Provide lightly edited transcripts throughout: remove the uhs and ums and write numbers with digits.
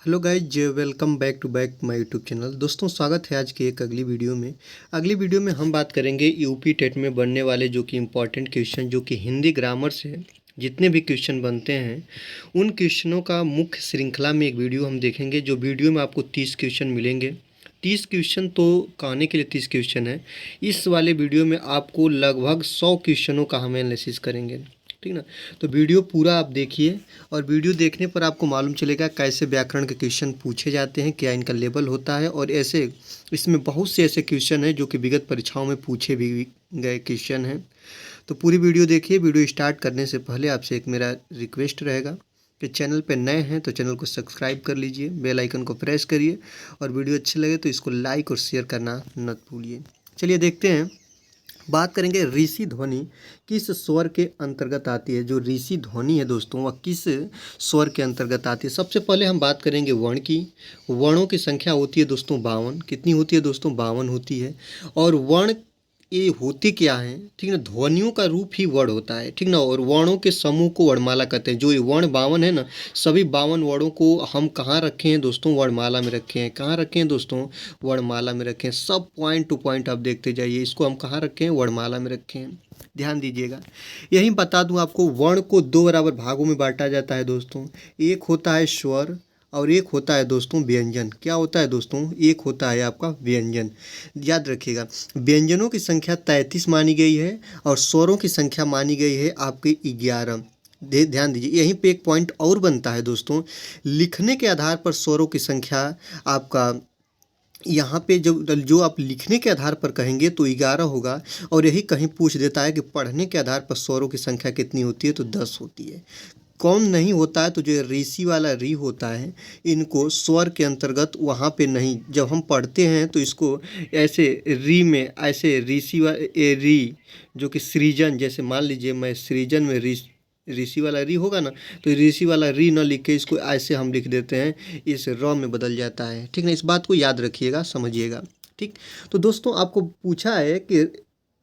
Hello guys, welcome back to my YouTube channel. दोस्तों, स्वागत है आज की एक अगली वीडियो में। अगली वीडियो में हम बात करेंगे यूपी टेट में बनने वाले जो कि इम्पॉर्टेंट क्वेश्चन, जो कि हिंदी ग्रामर से जितने भी क्वेश्चन बनते हैं उन क्वेश्चनों का मुख्य श्रृंखला में एक वीडियो हम देखेंगे। जो वीडियो में आपको 30 क्वेश्चन मिलेंगे। 30 क्वेश्चन तो कहने के लिए 30 क्वेश्चन है। इस वाले वीडियो में आपको लगभग 100 क्वेश्चनों का हम एनालिसिस करेंगे, ठीक ना। तो वीडियो पूरा आप देखिए और वीडियो देखने पर आपको मालूम चलेगा कैसे व्याकरण के क्वेश्चन पूछे जाते हैं, क्या इनका लेवल होता है। और ऐसे इसमें बहुत से ऐसे क्वेश्चन हैं जो कि विगत परीक्षाओं में पूछे भी गए क्वेश्चन हैं। तो पूरी वीडियो देखिए। वीडियो स्टार्ट करने से पहले आपसे एक मेरा रिक्वेस्ट रहेगा कि चैनल पर नए हैं तो चैनल को सब्सक्राइब कर लीजिए, बेल आइकन को प्रेस करिए और वीडियो अच्छी लगे तो इसको लाइक और शेयर करना मत भूलिए। चलिए देखते हैं। बात करेंगे ऋषि ध्वनि किस स्वर के अंतर्गत आती है। जो ऋषि ध्वनि है दोस्तों, वह किस स्वर के अंतर्गत आती है। सबसे पहले हम बात करेंगे वर्ण की। वर्णों की संख्या होती है दोस्तों 52। कितनी होती है दोस्तों? 52 होती है। और वर्ण ये होती क्या है, ठीक ना। ध्वनियों का रूप ही वर्ण होता है, ठीक ना। और वर्णों के समूह को वर्णमाला कहते हैं। जो ये वर्ण 52 है ना, सभी 52 वर्णों को हम कहाँ रखे हैं दोस्तों? वर्णमाला में रखे हैं। कहाँ रखे हैं दोस्तों? वर्णमाला में रखे हैं। सब पॉइंट टू पॉइंट आप देखते जाइए। इसको हम कहाँ रखे हैं? वर्णमाला में रखे हैं। ध्यान दीजिएगा। यही बता दूं आपको, वर्ण को दो बराबर भागों में बांटा जाता है दोस्तों। एक होता है स्वर और एक होता है दोस्तों व्यंजन। क्या होता है दोस्तों? एक होता है आपका व्यंजन। याद रखिएगा, व्यंजनों की संख्या 33 मानी गई है और स्वरों की संख्या मानी गई है आपकी 11। ध्यान दीजिए, यहीं पे एक पॉइंट और बनता है दोस्तों। लिखने के आधार पर स्वरों की संख्या आपका यहाँ पे जो आप लिखने के आधार पर कहेंगे तो 11 होगा। और यही कहीं पूछ देता है कि पढ़ने के आधार पर स्वरों की संख्या कितनी होती है, तो 10 होती है। कौन नहीं होता है तो जो ऋषि वाला री होता है, इनको स्वर के अंतर्गत वहाँ पे नहीं। जब हम पढ़ते हैं तो इसको ऐसे री में, ऐसे ऋषि वा री जो कि सृजन, जैसे मान लीजिए मैं सृजन में ऋषि वाला री होगा ना, तो ऋषि वाला री न लिख के इसको ऐसे हम लिख देते हैं, इस र में बदल जाता है, ठीक ना। इस बात को याद रखिएगा, समझिएगा, ठीक। तो दोस्तों, आपको पूछा है कि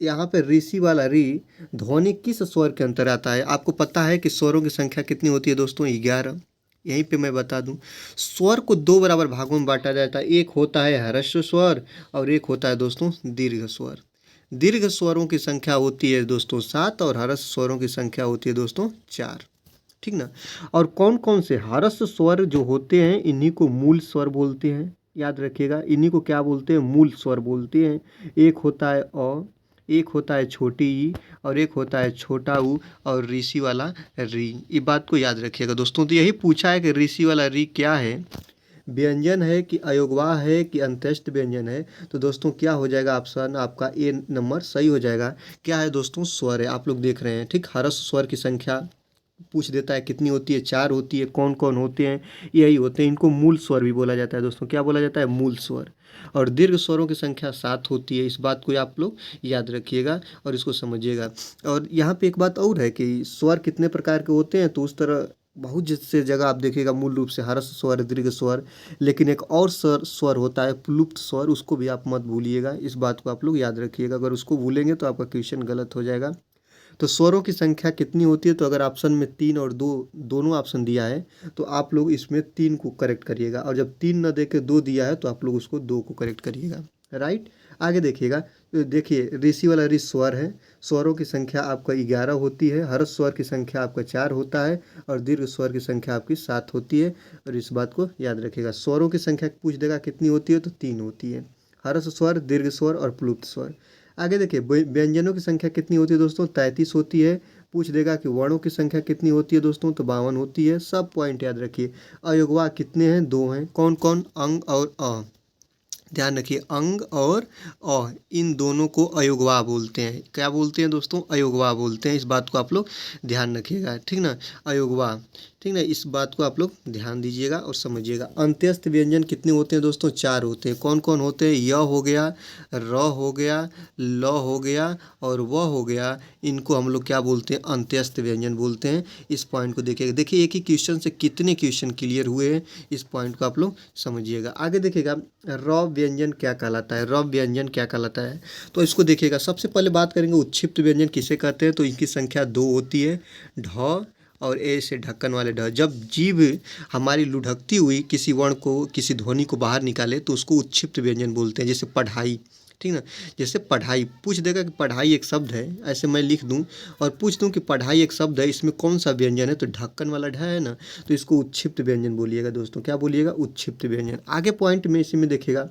यहाँ पे ऋषि वाला री ध्वनि किस स्वर के अंतर आता है। आपको पता है कि स्वरों की संख्या कितनी होती है दोस्तों? 11। यहीं पे मैं बता दूं, स्वर को दो बराबर भागों में बांटा जाता है। एक होता है ह्रस्व स्वर और एक होता है दोस्तों दीर्घ स्वर। दीर्घ स्वरों की संख्या होती है दोस्तों 7 और ह्रस्व स्वरों की संख्या होती है दोस्तों 4, ठीक ना। और कौन कौन से ह्रस्व स्वर जो होते हैं, इन्हीं को मूल स्वर बोलते हैं। याद रखिएगा, इन्हीं को क्या बोलते हैं? मूल स्वर बोलते हैं। एक होता है अ, एक होता है छोटी ई और एक होता है छोटा ऊ और ऋषि वाला री। ये बात को याद रखिएगा दोस्तों। तो यही पूछा है कि ऋषि वाला री क्या है, व्यंजन है कि अयोगवाह है कि अंत्येष्ट व्यंजन है। तो दोस्तों क्या हो जाएगा? ऑप्शन आपका ए नंबर सही हो जाएगा। क्या है दोस्तों? स्वर है। आप लोग देख रहे हैं, ठीक। ह्रस्व स्वर की संख्या पूछ देता है कितनी होती है? 4 होती है। कौन कौन होते हैं? यही होते हैं। इनको मूल स्वर भी बोला जाता है दोस्तों। क्या बोला जाता है? मूल स्वर। और दीर्घ स्वरों की संख्या 7 होती है। इस बात को आप लोग याद रखिएगा और इसको समझिएगा। और यहाँ पे एक बात और है कि स्वर कितने प्रकार के होते हैं, तो उस तरह बहुत से जगह आप देखिएगा मूल रूप से ह्रस्व स्वर, दीर्घ स्वर। लेकिन एक और स्वर होता है प्लुप्त स्वर, उसको भी आप मत भूलिएगा। इस बात को आप लोग याद रखिएगा। अगर उसको भूलेंगे तो आपका क्वेश्चन गलत हो जाएगा। तो स्वरों की संख्या कितनी होती है? तो अगर ऑप्शन में 3 और 2 दोनों ऑप्शन दिया है तो आप लोग इसमें 3 को करेक्ट करिएगा। और जब 3 न दे के 2 दिया है तो आप लोग उसको 2 को करेक्ट करिएगा, राइट। आगे देखिएगा। देखिए, ऋषि वाला ऋ स्वर है। स्वरों की संख्या आपका 11 होती है। हर स्वर की संख्या आपका 4 होता है और दीर्घ स्वर की संख्या आपकी 7 होती है। और इस बात को याद रखिएगा। स्वरों की संख्या पूछ देगा कितनी होती है, तो 3 होती है। हर्ष स्वर, दीर्घ स्वर और प्लुप्त स्वर। आगे देखिए, व्यंजनों की संख्या कितनी होती है दोस्तों? 33 होती है। पूछ देगा कि वर्णों की संख्या कितनी होती है दोस्तों? तो 52 होती है। सब पॉइंट याद रखिए। अयोगवा कितने हैं? 2 हैं। कौन कौन? अंग और अ। ध्यान रखिए, अंग और अ, इन दोनों को अयोगवा बोलते हैं। क्या बोलते हैं दोस्तों? अयोगवा बोलते हैं। इस बात को आप लोग ध्यान रखिएगा, ठीक ना। अयोगवा, ठीक ना। इस बात को आप लोग ध्यान दीजिएगा और समझिएगा। अंत्यस्थ व्यंजन कितने होते हैं दोस्तों? 4 होते हैं। कौन कौन होते हैं? य हो गया, र हो गया, ल हो गया और व हो गया। इनको हम लोग क्या बोलते हैं? अंत्यस्थ व्यंजन बोलते हैं। इस पॉइंट को देखिएगा। देखिए, एक ही क्वेश्चन से कितने क्वेश्चन क्लियर हुए हैं, इस पॉइंट को आप लोग समझिएगा। आगे देखिएगा, र व्यंजन क्या कहलाता है? र व्यंजन क्या कहलाता है? तो इसको देखिएगा। सबसे पहले बात करेंगे उत्क्षिप्त व्यंजन किसे कहते हैं, तो इनकी संख्या 2 होती है। ढ और ए से ढक्कन वाले ढ। जब जीभ हमारी लुढ़कती हुई किसी वर्ण को, किसी ध्वनि को बाहर निकाले तो उसको उच्छिप्त व्यंजन बोलते हैं। जैसे पढ़ाई, ठीक ना, जैसे पढ़ाई पूछ देगा कि पढ़ाई एक शब्द है, ऐसे मैं लिख दूं और पूछ दूं कि पढ़ाई एक शब्द है, इसमें कौन सा व्यंजन है, तो ढक्कन वाला ढ है ना, तो इसको उच्छिप्त व्यंजन बोलिएगा दोस्तों। क्या बोलिएगा? उच्छिप्त व्यंजन। आगे पॉइंट में इसी में देखिएगा,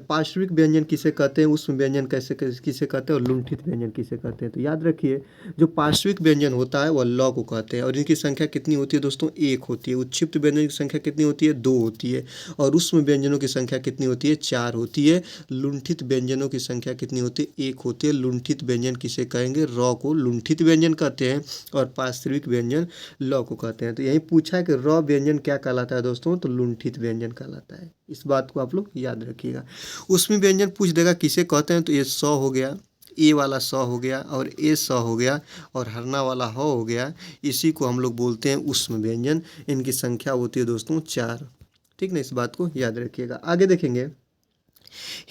पार्श्विक व्यंजन किसे कहते हैं, उष्म व्यंजन किसे कहते हैं, और लुंठित व्यंजन किसे कहते हैं। तो याद रखिए, जो पार्श्विक व्यंजन होता है वह ल को कहते हैं और इनकी संख्या कितनी होती है दोस्तों? एक होती है। उच्छिप्त व्यंजन की संख्या कितनी होती है? दो होती है। और उष्म व्यंजनों की संख्या कितनी होती है? चार होती है। लुंठित व्यंजनों की संख्या कितनी होती है? एक होती है। लुंठित व्यंजन किसे कहेंगे? र को लुंठित व्यंजन कहते हैं और पार्श्विक व्यंजन ल को कहते हैं। तो यही पूछा है कि र व्यंजन क्या कहलाता है दोस्तों? तो लुंठित व्यंजन कहलाता है। इस बात को आप लोग याद रखिएगा। उसमें व्यंजन पूछ देगा किसे कहते हैं, तो ये स हो गया, ए वाला स हो गया और ए स हो गया और हरना वाला ह हो गया। इसी को हम लोग बोलते हैं उष्म व्यंजन। इनकी संख्या होती है दोस्तों चार। ठीक ना, इस बात को याद रखिएगा। आगे देखेंगे,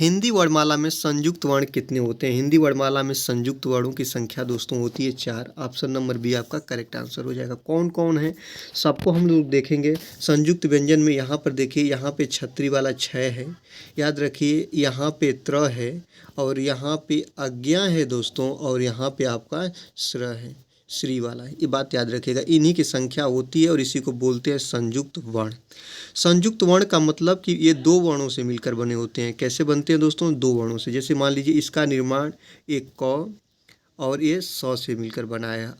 हिंदी वर्णमाला में संयुक्त वर्ण कितने होते हैं? हिंदी वर्णमाला में संयुक्त वर्णों की संख्या दोस्तों होती है चार। ऑप्शन नंबर बी आपका करेक्ट आंसर हो जाएगा। कौन कौन है सबको हम लोग देखेंगे। संयुक्त व्यंजन में यहाँ पर देखिए, यहाँ पे छतरी वाला छय है, याद रखिए, यहाँ पे त्र है और यहाँ पे अज्ञा है दोस्तों, और यहाँ पे आपका श्र है, श्री वाला है। ये बात याद रखिएगा। इन्हीं की संख्या होती है और इसी को बोलते हैं संयुक्त वर्ण। संयुक्त वर्ण का मतलब कि ये दो वर्णों से मिलकर बने होते हैं। कैसे बनते हैं दोस्तों? दो वर्णों से। जैसे मान लीजिए इसका निर्माण एक क और ये स से मिलकर बना है।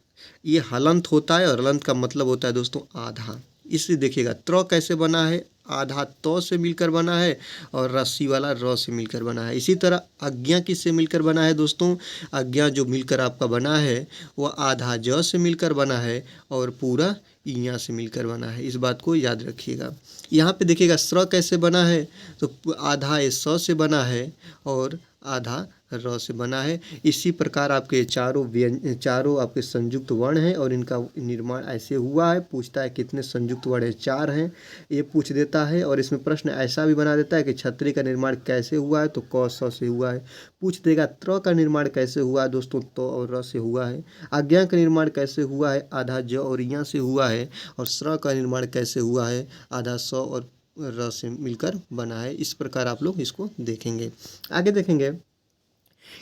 ये हलंत होता है और हलंत का मतलब होता है दोस्तों आधा। इसलिए देखिएगा, त्र कैसे बना है? आधा तो से मिलकर बना है और रस्सी वाला र से मिलकर बना है। इसी तरह अज्ञा किससे मिलकर बना है दोस्तों? अज्ञा जो मिलकर आपका बना है वह आधा ज से मिलकर बना है और पूरा इया से मिलकर बना है। इस बात को याद रखिएगा। यहाँ पे देखिएगा स्र कैसे बना है, तो आधा ए स से बना है और आधा र से बना है। इसी प्रकार आपके चारों आपके संयुक्त वर्ण हैं और इनका निर्माण ऐसे हुआ है। पूछता है कितने संयुक्त वर्ण है? चार हैं, ये पूछ देता है। और इसमें प्रश्न ऐसा भी बना देता है कि छतरी का निर्माण कैसे हुआ है, तो क स से हुआ है। पूछ देगा त्र का निर्माण कैसे हुआ है दोस्तों, तो और र से हुआ है। आज्ञा का निर्माण कैसे हुआ है? आधा ज और या से हुआ है। और स्र का निर्माण कैसे हुआ है? आधा स और र से मिलकर बना है। इस प्रकार आप लोग इसको देखेंगे। आगे देखेंगे,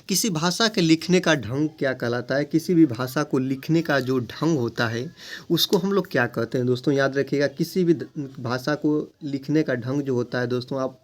किसी भाषा के लिखने का ढंग क्या कहलाता है? किसी भी भाषा को लिखने का जो ढंग होता है उसको हम लोग क्या कहते हैं दोस्तों? याद रखिएगा, किसी भी भाषा को लिखने का ढंग जो होता है दोस्तों, आप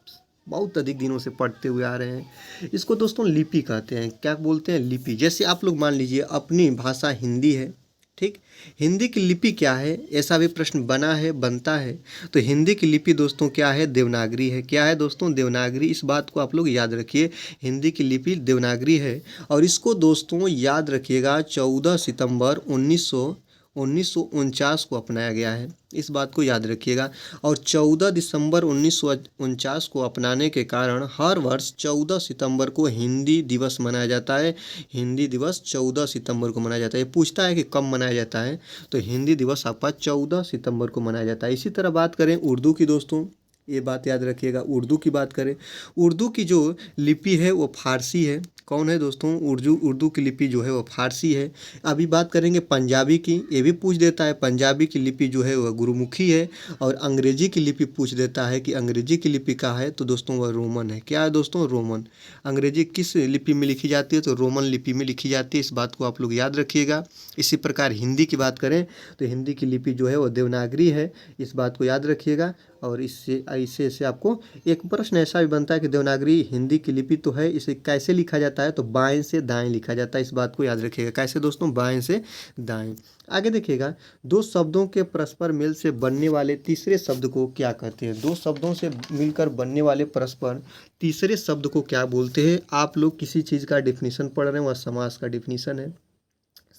बहुत अधिक दिनों से पढ़ते हुए आ रहे हैं, इसको दोस्तों लिपि कहते हैं। क्या बोलते हैं? लिपि। जैसे आप लोग मान लीजिए अपनी भाषा हिंदी है, ठीक, हिंदी की लिपि क्या है? ऐसा भी प्रश्न बनता है। तो हिंदी की लिपि दोस्तों क्या है? देवनागरी है। क्या है दोस्तों? देवनागरी। इस बात को आप लोग याद रखिए, हिंदी की लिपि देवनागरी है। और इसको दोस्तों याद रखिएगा, 14 सितंबर 1949 को अपनाया गया है। इस बात को याद रखिएगा। और 14 दिसंबर 1949 को अपनाने के कारण हर वर्ष 14 सितंबर को हिंदी दिवस मनाया जाता है। हिंदी दिवस 14 सितंबर को मनाया जाता है। ये पूछता है कि कब मनाया जाता है, तो हिंदी दिवस आपका 14 सितंबर को मनाया जाता है। इसी तरह बात करें उर्दू की दोस्तों, ये बात याद रखिएगा। उर्दू की बात करें, उर्दू की जो लिपि है वो फारसी है। कौन है दोस्तों? उर्दू की लिपि जो है वो फारसी है। अभी बात करेंगे पंजाबी की, ये भी पूछ देता है। पंजाबी की लिपि जो है वह गुरुमुखी है। और अंग्रेजी की लिपि पूछ देता है कि अंग्रेजी की लिपि क्या है, तो दोस्तों वह रोमन है। क्या है दोस्तों? रोमन। अंग्रेजी किस लिपि में लिखी जाती है, तो रोमन लिपि में लिखी जाती है। इस बात को आप लोग याद रखिएगा। इसी प्रकार हिंदी की बात करें तो हिंदी की लिपि जो है वो देवनागरी है। इस बात को याद रखिएगा। और इससे ऐसे आपको एक प्रश्न ऐसा भी बनता है कि देवनागरी हिंदी की लिपि तो है, इसे कैसे लिखा जाता है, तो बाएं से दाएं लिखा जाता है। इस बात को याद रखिएगा। कैसे दोस्तों? बाएं से दाएं। आगे देखिएगा, दो शब्दों के परस्पर मेल से बनने वाले तीसरे शब्द को क्या कहते हैं? दो शब्दों से मिलकर बनने वाले परस्पर तीसरे शब्द को क्या बोलते हैं? आप लोग किसी चीज़ का डेफिनेशन पढ़ रहे हैं, वह समास का डेफिनेशन है।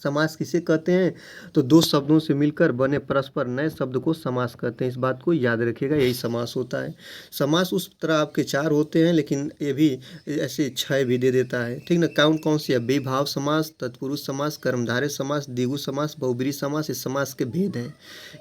समास किसे कहते हैं? तो दो शब्दों से मिलकर बने परस्पर नए शब्द को समास कहते हैं। इस बात को याद रखिएगा, यही समास होता है। समास उस तरह आपके चार होते हैं, लेकिन ये भी ऐसे छह भी दे देता है, ठीक ना। कौन कौन सी है? बेभाव समास, तत्पुरुष समास, कर्मधारय समास, द्विगु समास, बहुब्रीहि समास। इस समास के भेद हैं,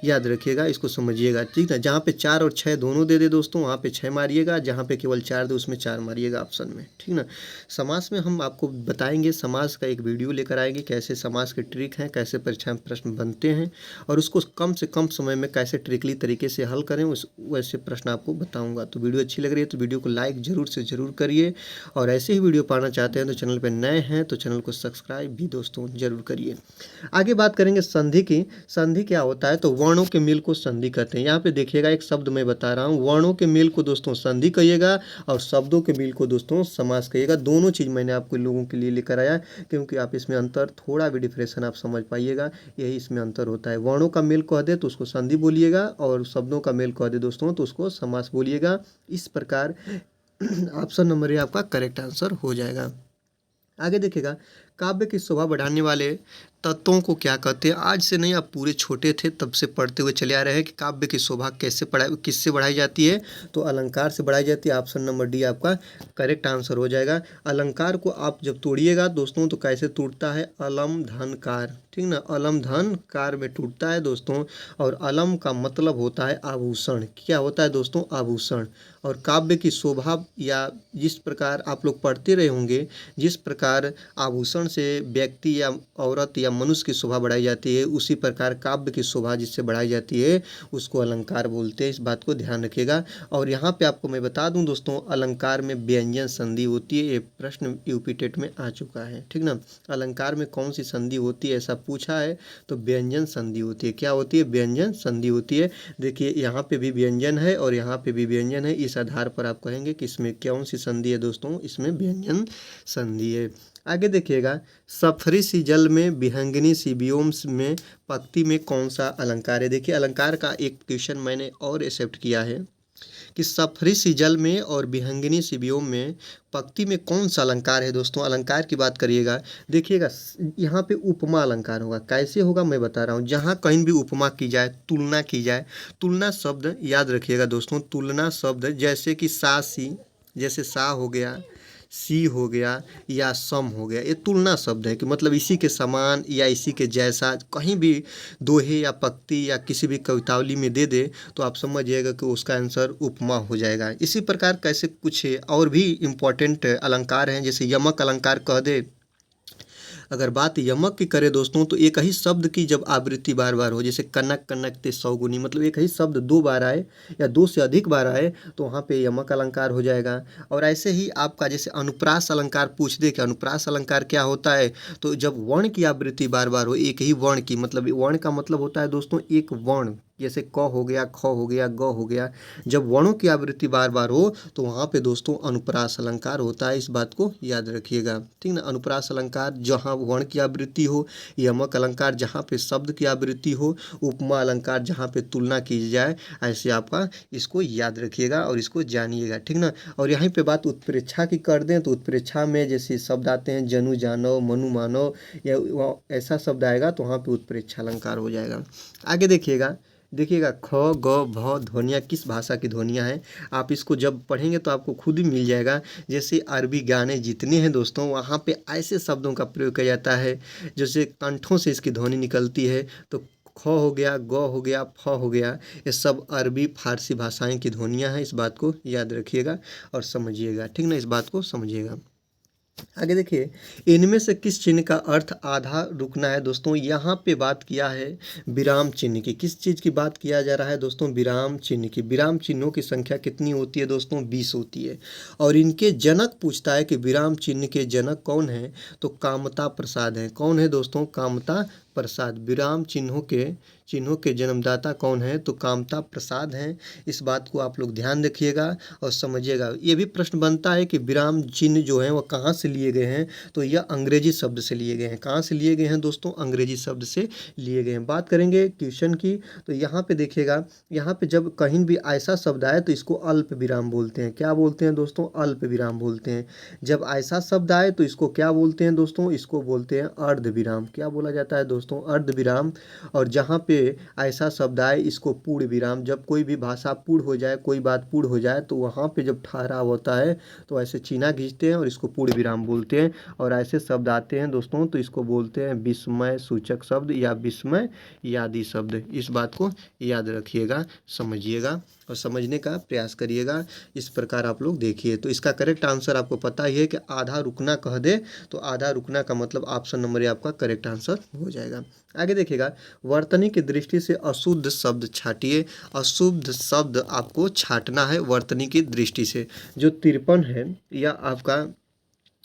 याद रखिएगा, इसको समझिएगा, ठीक ना। जहाँ पे चार और छः दोनों दे दोस्तों, वहाँ पे छः मारिएगा। जहाँ पे केवल चार दे उसमें चार मारिएगा ऑप्शन में, ठीक ना। समास में हम आपको बताएंगे, समास का एक वीडियो लेकर आएंगे, कैसे समास समास के ट्रिक हैं, कैसे परीक्षा में प्रश्न बनते हैं और उसको कम से कम समय में कैसे ट्रिकली तरीके से हल करें, उस वैसे प्रश्न आपको बताऊंगा। तो वीडियो अच्छी लग रही है तो वीडियो को लाइक ज़रूर से ज़रूर करिए, और ऐसे ही वीडियो पाना चाहते हैं तो चैनल पर नए हैं तो चैनल को सब्सक्राइब भी दोस्तों ज़रूर करिए। आगे बात करेंगे संधि की। संधि क्या होता है, तो वर्णों के मेल को संधि कहते हैं। यहाँ पे देखिएगा एक शब्द मैं बता रहा हूँ, वर्णों के मेल को दोस्तों संधि कहिएगा और शब्दों के मेल को दोस्तों समास कहिएगा। दोनों चीज़ मैंने आपको लोगों के लिए लेकर आया क्योंकि आप इसमें अंतर थोड़ा भी डिफरेंशन आप समझ पाइएगा, यही इसमें अंतर होता है। वर्णों का मेल कह दे तो उसको संधि बोलिएगा और शब्दों का मेल कह दे दोस्तों तो उसको समास बोलिएगा। इस प्रकार ऑप्शन नंबर ए आपका करेक्ट आंसर हो जाएगा। आगे देखिएगा, काव्य की शोभा बढ़ाने वाले तत्वों को क्या कहते हैं। आज से नहीं, आप पूरे छोटे थे तब से पढ़ते हुए चले आ रहे हैं कि काव्य की शोभा किससे बढ़ाई जाती है, तो अलंकार से बढ़ाई जाती है। ऑप्शन नंबर डी आपका करेक्ट आंसर हो जाएगा। अलंकार को आप जब तोड़िएगा दोस्तों तो कैसे टूटता है, अलम धन कार, ठीक ना, अलम धन कार में टूटता है दोस्तों। और अलम का मतलब होता है आभूषण, क्या होता है दोस्तों, आभूषण। और काव्य की शोभा या जिस प्रकार आप लोग पढ़ते रहे होंगे, जिस प्रकार आभूषण से व्यक्ति या औरत या मनुष्य की शोभा बढ़ाई जाती है, उसी प्रकार काव्य की शोभा जिससे बढ़ाई जाती है उसको अलंकार बोलते हैं। इस बात को ध्यान रखिएगा। और यहाँ पे आपको मैं बता दूं दोस्तों, अलंकार में व्यंजन संधि होती है। ये प्रश्न यूपी टेट में आ चुका है, ठीक ना। अलंकार में कौन सी संधि होती है ऐसा पूछा है, तो व्यंजन संधि होती है। क्या होती है, व्यंजन संधि होती है। देखिए यहाँ पे भी व्यंजन है और यहाँ पे भी व्यंजन है, इस आधार पर आप कहेंगे कि इसमें कौन सी संधि है दोस्तों, इसमें व्यंजन संधि है। आगे देखिएगा, सफरी सी जल में विहंगिनी सी व्योम में पंक्ति में कौन सा अलंकार है। देखिए अलंकार का एक क्वेश्चन मैंने और एक्सेप्ट किया है कि सफरी सी जल में और विहंगिनी सी व्योम में पंक्ति में कौन सा अलंकार है दोस्तों। अलंकार की बात करिएगा, देखिएगा यहाँ पे उपमा अलंकार होगा। कैसे होगा मैं बता रहा हूँ, जहाँ कहीं भी उपमा की जाए, तुलना की जाए, तुलना शब्द याद रखिएगा दोस्तों, तुलना शब्द जैसे कि सा सी, जैसे सा हो गया, सी हो गया या सम हो गया, ये तुलना शब्द है कि मतलब इसी के समान या इसी के जैसा कहीं भी दोहे या पंक्ति या किसी भी कवितावली में दे दे तो आप समझिएगा कि उसका आंसर उपमा हो जाएगा। इसी प्रकार कैसे कुछ और भी इम्पोर्टेंट अलंकार हैं, जैसे यमक अलंकार कह दे। अगर बात यमक की करें दोस्तों तो एक ही शब्द की जब आवृत्ति बार बार हो, जैसे कनक कनक ते सौगुनी, मतलब एक ही शब्द दो बार आए या दो से अधिक बार आए तो वहाँ पे यमक अलंकार हो जाएगा। और ऐसे ही आपका जैसे अनुप्रास अलंकार पूछ दे कि अनुप्रास अलंकार क्या होता है, तो जब वर्ण की आवृत्ति बार बार हो, एक ही वर्ण की, मतलब वर्ण का मतलब होता है दोस्तों एक वर्ण, जैसे क हो गया, ख हो गया, ग हो गया, जब वर्णों की आवृत्ति बार बार हो तो वहाँ पे दोस्तों अनुप्रास अलंकार होता है। इस बात को याद रखिएगा, ठीक ना। अनुप्रास अलंकार जहाँ वर्ण की आवृत्ति हो, यमक अलंकार जहाँ पे शब्द की आवृत्ति हो, उपमा अलंकार जहाँ पे तुलना की जाए, ऐसे आपका इसको याद रखिएगा और इसको जानिएगा, ठीक ना। और यहीं पे बात उत्प्रेक्षा की कर दें तो उत्प्रेक्षा में जैसे शब्द आते हैं जनु जानो, मनु मानो, या ऐसा शब्द आएगा तो वहाँ पे उत्प्रेक्षा अलंकार हो जाएगा। आगे देखिएगा ख ग भ ध्वनियाँ किस भाषा की ध्वनियाँ हैं, आप इसको जब पढ़ेंगे तो आपको खुद ही मिल जाएगा। जैसे अरबी गाने जितने हैं दोस्तों वहाँ पे ऐसे शब्दों का प्रयोग किया जाता है जैसे कंठों से इसकी ध्वनि निकलती है, तो ख हो गया, ग हो गया, फ हो गया, ये सब अरबी फारसी भाषाएं की ध्वनियाँ हैं। इस बात को याद रखिएगा और समझिएगा, ठीक ना, इस बात को समझिएगा। आगे देखिए, इनमें से किस चिन्ह का अर्थ आधा रुकना है दोस्तों। यहाँ पे बात किया है विराम चिन्ह की। किस चीज़ की बात किया जा रहा है दोस्तों, विराम चिन्ह की। विराम चिन्हों की संख्या कितनी होती है दोस्तों, 20 होती है। और इनके जनक पूछता है कि विराम चिन्ह के जनक कौन है, तो कामता प्रसाद है। कौन है दोस्तों, कामता प्रसाद। विराम चिन्हों के जन्मदाता कौन है, तो कामता प्रसाद हैं। इस बात को आप लोग ध्यान रखिएगा और समझिएगा। ये भी प्रश्न बनता है कि विराम चिन्ह जो हैं वो कहाँ से लिए गए हैं, तो यह अंग्रेजी शब्द से लिए गए हैं। कहाँ से लिए गए हैं दोस्तों, अंग्रेजी शब्द से लिए गए हैं। बात करेंगे क्वेश्चन की, तो यहाँ पे देखिएगा, यहाँ पे जब कहीं भी ऐसा शब्द आए तो इसको अल्प विराम बोलते हैं। क्या बोलते हैं दोस्तों, अल्प विराम बोलते हैं। जब ऐसा शब्द आए तो इसको क्या बोलते हैं दोस्तों, इसको बोलते हैं अर्ध विराम। क्या बोला जाता है दोस्तों, अर्ध विराम। और जहाँ पे ऐसा शब्द आए इसको पूर्ण विराम। जब कोई भी भाषा पूर्ण हो जाए, कोई बात पूर्ण हो जाए तो वहाँ पे जब ठहराव होता है तो ऐसे चीना खींचते हैं और इसको पूर्ण विराम बोलते हैं। बोलते हैं। और ऐसे शब्द आते हैं दोस्तों तो इसको बोलते हैं विस्मय सूचक शब्द या विस्मय यादी शब्द। इस बात को याद रखिएगा, समझिएगा और समझने का प्रयास करिएगा। इस प्रकार आप लोग देखिए। तो इसका करेक्ट आंसर आपको पता ही है कि आधा रुकना कह दे तो आधा रुकना का मतलब ऑप्शन नंबर ए आपका करेक्ट आंसर हो जाएगा। आगे देखिएगा, वर्तनी की दृष्टि से अशुद्ध शब्द छाटिए। अशुद्ध शब्द आपको छाटना है वर्तनी की दृष्टि से। जो 53 है या आपका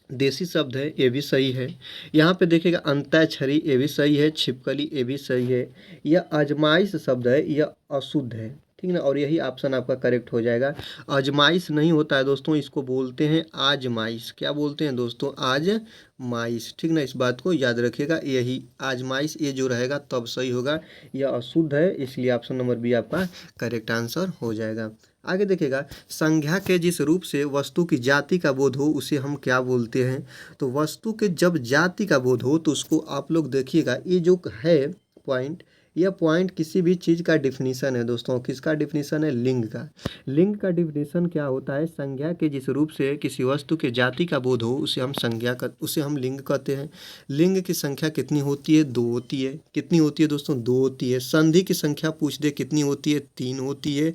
देसी शब्द है, ये भी सही है। यहाँ पे देखिएगा अंतैक्षरी, ये भी सही है। छिपकली, ये भी सही है। यह आजमाइश शब्द है, यह अशुद्ध है, ठीक ना। और यही ऑप्शन आपका करेक्ट हो जाएगा। आजमाइश नहीं होता है दोस्तों, इसको बोलते हैं आजमाइश। क्या बोलते हैं दोस्तों? आजमाइश, ठीक ना। इस बात को याद रखिएगा, यही आजमाइश ये जो रहेगा तब सही होगा। यह अशुद्ध है, इसलिए ऑप्शन नंबर बी आपका करेक्ट आंसर हो जाएगा। आगे देखिएगा, संज्ञा के जिस रूप से वस्तु की जाति का बोध हो उसे हम क्या बोलते हैं? तो वस्तु के जब जाति का बोध हो तो उसको आप लोग देखिएगा, ये जो है पॉइंट, यह पॉइंट किसी भी चीज़ का डिफिनीसन है दोस्तों। किसका डिफिनीसन है? लिंग का। लिंग का डिफिनीसन क्या होता है? संज्ञा के जिस रूप से किसी वस्तु के जाति का बोध हो उसे हम लिंग कहते हैं। लिंग की संख्या कितनी होती है? 2 होती है। कितनी होती है दोस्तों? 2 होती है। संधि की संख्या पूछ दे कितनी होती है? 3 होती है।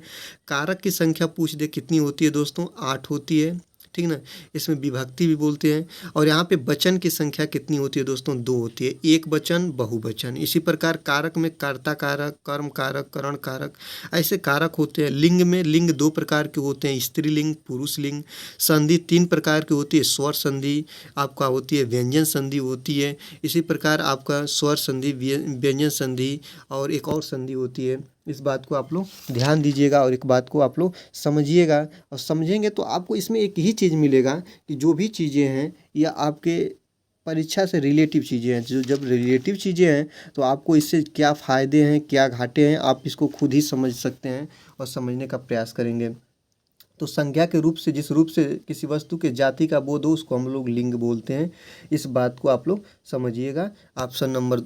कारक की संख्या पूछ दे कितनी होती है दोस्तों? 8 होती है, ठीक ना। इसमें विभक्ति भी बोलते हैं। और यहाँ पे वचन की संख्या कितनी होती है दोस्तों? 2 होती है। एक वचन, बहुवचन। इसी प्रकार कारक में कर्ता कारक, कर्म कारक, करण कारक, ऐसे कारक होते हैं। लिंग में लिंग 2 प्रकार के होते हैं, स्त्रीलिंग, पुरुष लिंग। संधि 3 प्रकार की होती है, स्वर संधि आपका होती है, व्यंजन संधि होती है। इसी प्रकार आपका स्वर संधि, व्यंजन संधि और एक और संधि होती है। इस बात को आप लोग ध्यान दीजिएगा और एक बात को आप लोग समझिएगा। और समझेंगे तो आपको इसमें एक ही चीज़ मिलेगा कि जो भी चीज़ें हैं या आपके परीक्षा से रिलेटिव चीज़ें हैं। जो जब रिलेटिव चीज़ें हैं तो आपको इससे क्या फ़ायदे हैं, क्या घाटे हैं, आप इसको खुद ही समझ सकते हैं और समझने का प्रयास करेंगे। तो संज्ञा के रूप से जिस रूप से किसी वस्तु के जाति का बोध हो उसको हम लोग लिंग बोलते हैं। इस बात को आप लोग समझिएगा। ऑप्शन नंबर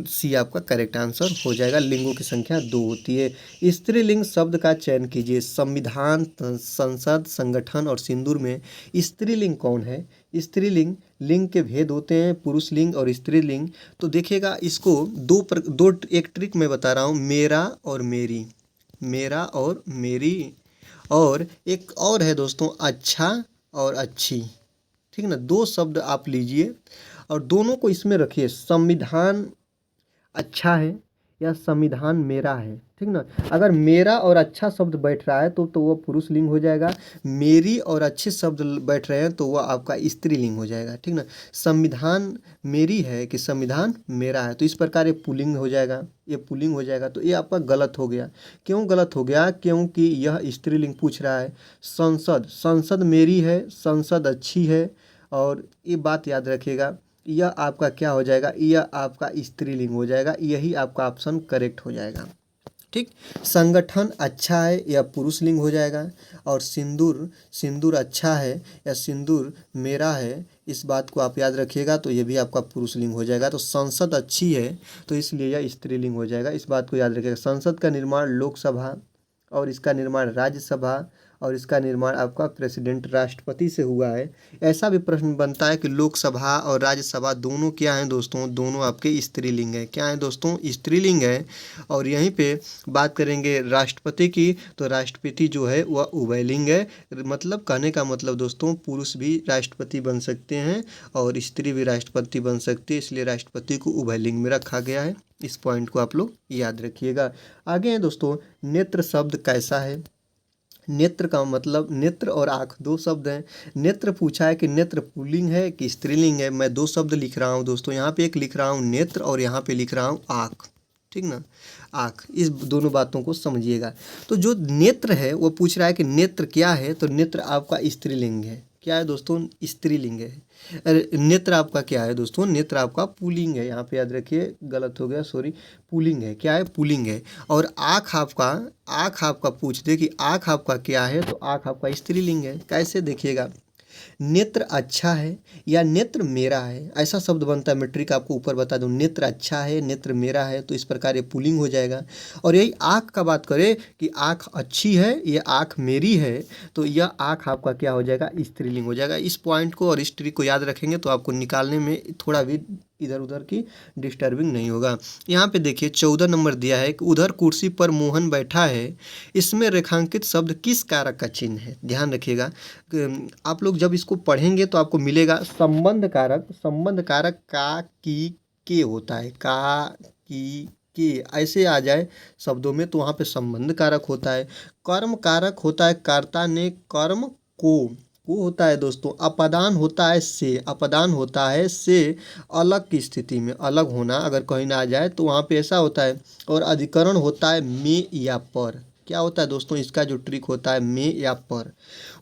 सी आपका करेक्ट आंसर हो जाएगा। लिंगों की संख्या 2 होती है। स्त्रीलिंग शब्द का चयन कीजिए। संविधान, संसद, संगठन और सिंदूर में स्त्रीलिंग कौन है? स्त्रीलिंग, लिंग के भेद होते हैं, पुरुष लिंग और स्त्रीलिंग। तो देखिएगा इसको दो एक ट्रिक मैं बता रहा हूँ, मेरा और मेरी, मेरा और मेरी। और एक और है दोस्तों, अच्छा और अच्छी, ठीक ना। 2 शब्द आप लीजिए और दोनों को इसमें रखिए। संविधान अच्छा है या संविधान मेरा है, ठीक ना। अगर मेरा और अच्छा शब्द बैठ रहा है तो वह पुरुष लिंग हो जाएगा। मेरी और अच्छे शब्द बैठ रहे हैं तो वह आपका स्त्रीलिंग हो जाएगा, ठीक ना। संविधान मेरी है कि संविधान मेरा है, तो इस प्रकार ये पुल्लिंग हो जाएगा, ये पुल्लिंग हो जाएगा। तो ये आपका गलत हो गया। क्यों गलत हो गया? क्योंकि यह स्त्रीलिंग पूछ रहा है। संसद, संसद मेरी है, संसद अच्छी है। और ये बात याद रखिएगा, यह आपका क्या हो जाएगा? यह आपका स्त्रीलिंग हो जाएगा। यही आपका ऑप्शन करेक्ट हो जाएगा, ठीक। संगठन अच्छा है या पुरुष लिंग हो जाएगा। और सिंदूर, सिंदूर अच्छा है या सिंदूर मेरा है, इस बात को आप याद रखिएगा। तो ये भी आपका पुरुष लिंग हो जाएगा। तो संसद अच्छी है तो इसलिए यह स्त्रीलिंग हो जाएगा। इस बात को याद रखिएगा। संसद का निर्माण लोकसभा और इसका निर्माण राज्यसभा और इसका निर्माण आपका प्रेसिडेंट, राष्ट्रपति से हुआ है। ऐसा भी प्रश्न बनता है कि लोकसभा और राज्यसभा दोनों क्या हैं दोस्तों? दोनों आपके स्त्रीलिंग है। क्या है दोस्तों? स्त्रीलिंग है। और यहीं पे बात करेंगे राष्ट्रपति की, तो राष्ट्रपति जो है वह उभयलिंग है। मतलब कहने का मतलब दोस्तों, पुरुष भी राष्ट्रपति बन सकते हैं और स्त्री भी राष्ट्रपति बन सकती है, इसलिए राष्ट्रपति को उभयलिंग में रखा गया है। इस पॉइंट को आप लोग याद रखिएगा। आगे हैं दोस्तों, नेत्र शब्द कैसा है? नेत्र का मतलब, नेत्र और आँख 2 शब्द हैं। नेत्र पूछा है कि नेत्र पुल्लिंग है कि स्त्रीलिंग है। मैं 2 शब्द लिख रहा हूँ दोस्तों, यहाँ पे एक लिख रहा हूँ नेत्र और यहाँ पे लिख रहा हूँ आँख, ठीक ना, आँख। इस दोनों बातों को समझिएगा। तो जो नेत्र है वो पूछ रहा है कि नेत्र क्या है? तो नेत्र आपका स्त्रीलिंग है। क्या है दोस्तों? स्त्रीलिंग है। अरे नेत्र आपका क्या है दोस्तों? नेत्र आपका पुल्लिंग है। यहाँ पे याद रखिए, गलत हो गया, सॉरी, पुल्लिंग है। क्या है? पुल्लिंग है। और आँख आपका पूछ दे कि आँख आपका क्या है? तो आँख आपका स्त्रीलिंग है। कैसे? देखिएगा, नेत्र अच्छा है या नेत्र मेरा है, ऐसा शब्द बनता है। मैट्रिक आपको ऊपर बता दूं, नेत्र अच्छा है, नेत्र मेरा है, तो इस प्रकार ये पुल्लिंग हो जाएगा। और यही आँख का बात करें कि आँख अच्छी है, ये आँख मेरी है, तो यह आँख आपका क्या हो जाएगा, स्त्रीलिंग हो जाएगा। इस पॉइंट को और इस ट्रिक को याद रखेंगे तो आपको निकालने में थोड़ा भी इधर उधर की डिस्टर्बिंग नहीं होगा। यहाँ पे देखिए 14 नंबर दिया है कि उधर कुर्सी पर मोहन बैठा है, इसमें रेखांकित शब्द किस कारक का चिन्ह है। ध्यान रखिएगा, आप लोग जब इसको पढ़ेंगे तो आपको मिलेगा संबंध कारक। संबंध कारक का, की, के होता है, का, की, के ऐसे आ जाए शब्दों में तो वहाँ पे संबंध कारक होता है। कर्म कारक होता है, कर्ता ने कर्म को होता है दोस्तों। अपादान होता है से, अपादान होता है से अलग की स्थिति में, अलग होना अगर कहीं ना आ जाए तो वहाँ पे ऐसा होता है। और अधिकरण होता है में या पर। क्या होता है दोस्तों, इसका जो ट्रिक होता है में या पर।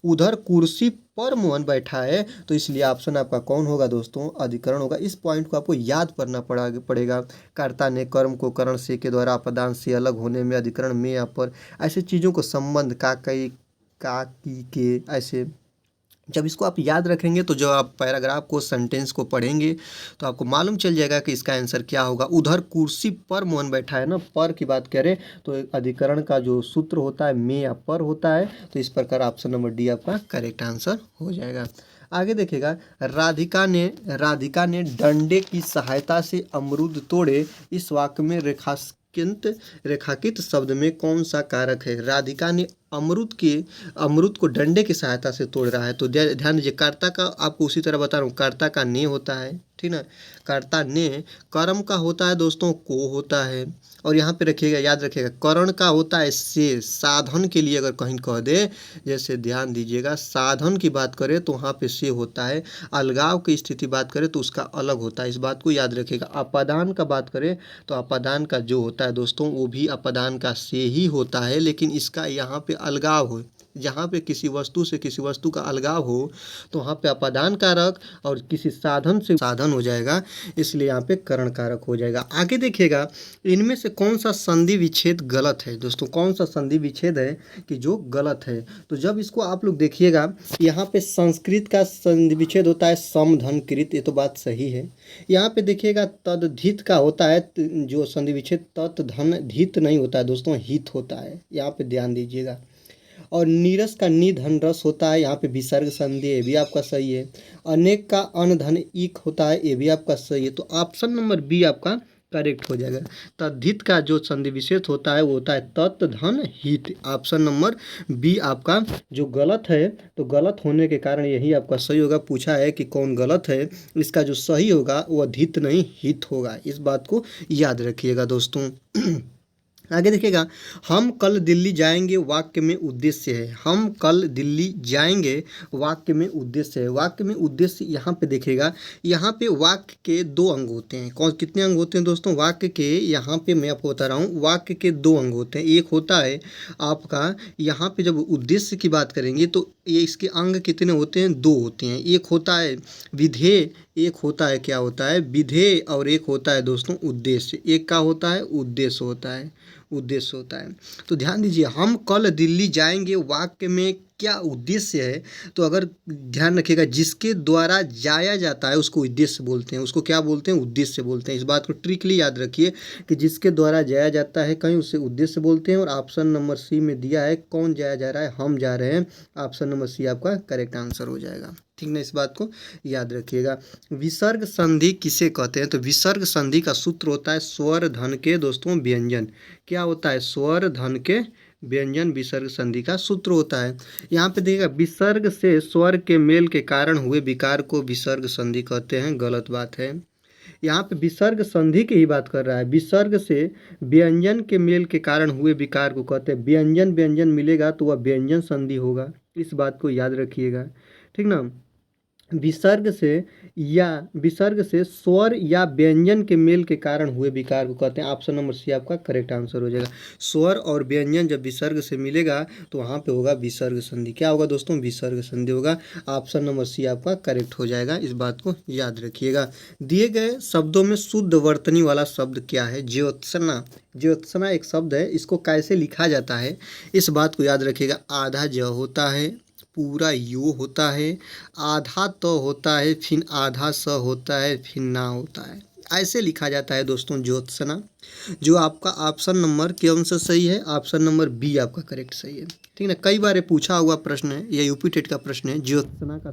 उधर कुर्सी पर मोहन बैठा है, तो इसलिए ऑप्शन आपका कौन होगा दोस्तों, अधिकरण होगा। इस पॉइंट को आपको याद करना पड़ेगा। कर्ता ने कर्म को करण से के द्वारा अपदान से अलग होने में, अधिकरण में या पर, ऐसे चीज़ों को संबंध का, कई, का, की, के, ऐसे जब इसको आप याद रखेंगे तो जब आप पैराग्राफ को, सेंटेंस को पढ़ेंगे तो आपको मालूम चल जाएगा कि इसका आंसर क्या होगा। उधर कुर्सी पर मोहन बैठा है ना, पर की बात करें तो अधिकरण का जो सूत्र होता है में या पर होता है, तो इस प्रकार ऑप्शन नंबर डी आपका करेक्ट आंसर हो जाएगा। आगे देखिएगा, राधिका ने डंडे की सहायता से अमरूद तोड़े, इस वाक्य में रेखांकित शब्द में कौन सा कारक है। राधिका ने अमरूद को डंडे की सहायता से तोड़ रहा है, तो ध्यान दीजिए, कर्ता का आपको उसी तरह बता रहा हूँ, कर्ता का ने होता है, ठीक ना। कर्ता ने, कर्म का होता है दोस्तों को होता है। और यहाँ पे रखिएगा, याद रखिएगा, करण का होता है से, साधन के लिए अगर कहीं कह दे, जैसे ध्यान दीजिएगा साधन की बात करें तो वहाँ पे से होता है। अलगाव की स्थिति बात करें तो उसका अलग होता है, इस बात को याद रखिएगा। अपादान का बात करें तो अपादान का जो होता है दोस्तों वो भी अपादान का से ही होता है, लेकिन इसका यहाँ पे अलगाव हो, जहाँ पे किसी वस्तु से किसी वस्तु का अलगाव हो तो वहाँ पे अपादान कारक, और किसी साधन से साधन हो जाएगा, इसलिए यहाँ पे करण कारक हो जाएगा। आगे देखिएगा, इनमें से कौन सा संधि विच्छेद गलत है दोस्तों, कौन सा संधि विच्छेद है कि जो गलत है। तो जब इसको आप लोग देखिएगा, यहाँ पे संस्कृत का संधि विच्छेद होता है समधन कृत, ये तो बात सही है। यहाँ पे देखिएगा तद्धित का होता है जो संधि विच्छेद, तत् धन धित नहीं होता है दोस्तों, हित होता है, यहाँ पे ध्यान दीजिएगा। और नीरस का नि धन रस होता है, यहाँ पे विसर्ग संधि, ये भी आपका सही है। अनेक का अन धन इक होता है, ये भी आपका सही है। तो ऑप्शन नंबर बी आपका करेक्ट हो जाएगा। तद्धित का जो संधि विशेष होता है वो होता है तत् धन हित। ऑप्शन नंबर बी आपका जो गलत है, तो गलत होने के कारण यही आपका सही होगा। पूछा है कि कौन गलत है, इसका जो सही होगा वो धित नहीं हित होगा, इस बात को याद रखिएगा दोस्तों। आगे देखिएगा, हम कल दिल्ली जाएंगे वाक्य में उद्देश्य है। हम कल दिल्ली जाएंगे वाक्य में उद्देश्य है। वाक्य में उद्देश्य यहाँ पे देखिएगा, यहाँ पे वाक्य के दो अंग होते हैं। कौन, कितने अंग होते हैं दोस्तों वाक्य के, यहाँ पे मैं आपको बता रहा हूँ, वाक्य के दो अंग होते हैं। एक होता है आपका, यहाँ पे जब उद्देश्य की बात करेंगे तो ये इसके अंग कितने होते हैं, दो होते हैं। एक होता है विधेय, एक होता है क्या होता है विधेय, और एक होता है दोस्तों उद्देश्य। एक का होता है उद्देश्य होता है, उद्देश्य होता है। तो ध्यान दीजिए, हम कल दिल्ली जाएंगे वाक्य में क्या उद्देश्य है, तो अगर ध्यान रखिएगा, जिसके द्वारा जाया जाता है उसको उद्देश्य बोलते हैं, उसको क्या बोलते हैं, उद्देश्य बोलते हैं। इस बात को ट्रिकली याद रखिए कि जिसके द्वारा जाया जाता है कहीं, उसे उद्देश्य बोलते हैं। और ऑप्शन नंबर सी में दिया है कौन जाया जा रहा है, हम जा रहे हैं। ऑप्शन नंबर सी आपका करेक्ट आंसर हो जाएगा, ठीक ना। इस बात को याद रखिएगा। विसर्ग संधि किसे कहते हैं, तो विसर्ग संधि का सूत्र होता है स्वर धन के दोस्तों व्यंजन। क्या होता है, स्वर धन के व्यंजन विसर्ग संधि का सूत्र होता है। यहाँ पे देखिएगा, विसर्ग से स्वर के मेल के कारण हुए विकार को विसर्ग संधि कहते हैं, गलत बात है। यहाँ पे विसर्ग संधि की ही बात कर रहा है। विसर्ग से व्यंजन के मेल के कारण हुए विकार को कहते हैं, व्यंजन व्यंजन मिलेगा तो वह व्यंजन संधि होगा, इस बात को याद रखिएगा, ठीक ना। विसर्ग से स्वर या व्यंजन के मेल के कारण हुए विकार को कहते हैं। ऑप्शन नंबर सी आपका करेक्ट आंसर हो जाएगा। स्वर और व्यंजन जब विसर्ग से मिलेगा तो वहाँ पे होगा विसर्ग संधि। क्या होगा दोस्तों, विसर्ग संधि होगा। ऑप्शन नंबर सी आपका करेक्ट हो जाएगा, इस बात को याद रखिएगा। दिए गए शब्दों में शुद्ध वर्तनी वाला शब्द क्या है, ज्योत्सना। ज्योत्सना एक शब्द है, इसको कैसे लिखा जाता है, इस बात को याद रखिएगा। आधा ज होता है, पूरा यो होता है, आधा त होता है, फिर आधा स होता है, फिर ना होता है। ऐसे लिखा जाता है दोस्तों ज्योत्सना, जो आपका ऑप्शन नंबर कौन सा सही है? ऑप्शन नंबर बी आपका करेक्ट सही है। ठीक ना, कई बार ये पूछा हुआ प्रश्न है, ये यूपी टेट का प्रश्न है, ज्योत्सना का